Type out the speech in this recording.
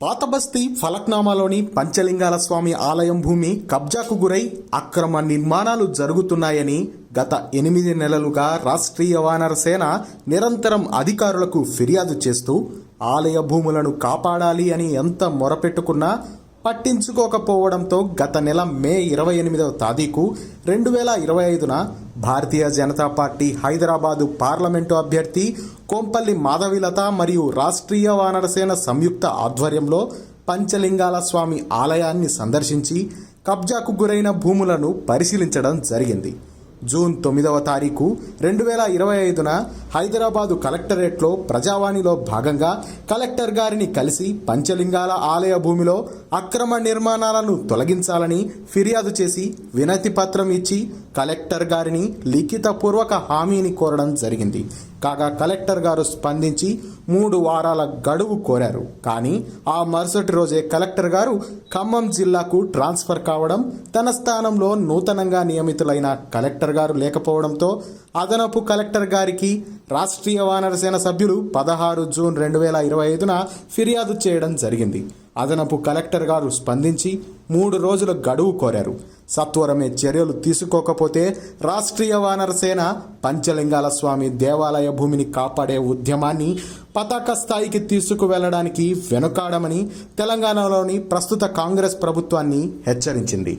పాతబస్తీ ఫలక్నామాలోని పంచలింగాల స్వామి ఆలయం భూమి కబ్జాకు గురై అక్రమ నిర్మాణాలు జరుగుతున్నాయని గత 8 నెలలుగా రాష్ట్రీయ వానర సేన నిరంతరం అధికారులకు ఫిర్యాదు చేస్తూ ఆలయ భూములను కాపాడాలి అని ఎంత మొరపెట్టుకున్నా పట్టించుకోకపోవడంతో గత నెల మే 28వ తేదీకు 2025న భారతీయ జనతా పార్టీ హైదరాబాదు పార్లమెంటు అభ్యర్థి కోంపల్లి మాధవిలత మరియు రాష్ట్రీయ వానరసేన సంయుక్త ఆధ్వర్యంలో పంచలింగాల స్వామి ఆలయాన్ని సందర్శించి కబ్జాకు గురైన భూములను పరిశీలించడం జరిగింది. జూన్ 9వ తారీఖు 2025న హైదరాబాదు కలెక్టరేట్లో ప్రజావాణిలో భాగంగా కలెక్టర్ గారిని కలిసి పంచలింగాల ఆలయ భూమిలో అక్రమ నిర్మాణాలను తొలగించాలని ఫిర్యాదు చేసి వినతి పత్రం ఇచ్చి కలెక్టర్ గారిని లిఖితపూర్వక హామీని కోరడం జరిగింది. కాగా కలెక్టర్ గారు స్పందించి 3 వారాల గడువు కోరారు. కానీ ఆ మరుసటి రోజే కలెక్టర్ గారు ఖమ్మం జిల్లాకు ట్రాన్స్ఫర్ కావడం, తన స్థానంలో నూతనంగా నియమితులైన కలెక్టర్ గారు లేకపోవడంతో అదనపు కలెక్టర్ గారికి రాష్ట్రీయ వానరసేన సభ్యులు 16 జూన్ 2025న ఫిర్యాదు చేయడం జరిగింది. అదనపు కలెక్టర్ గారు స్పందించి 3 రోజుల గడువు కోరారు. సత్వరమే చర్యలు తీసుకోకపోతే రాష్ట్రీయ వానరసేన పంచలింగాల స్వామి దేవాలయ భూమిని కాపాడే ఉద్యమాన్ని పతాక స్థాయికి తీసుకువెళ్లడానికి వెనుకాడమని తెలంగాణలోని ప్రస్తుత కాంగ్రెస్ ప్రభుత్వాన్ని హెచ్చరించింది.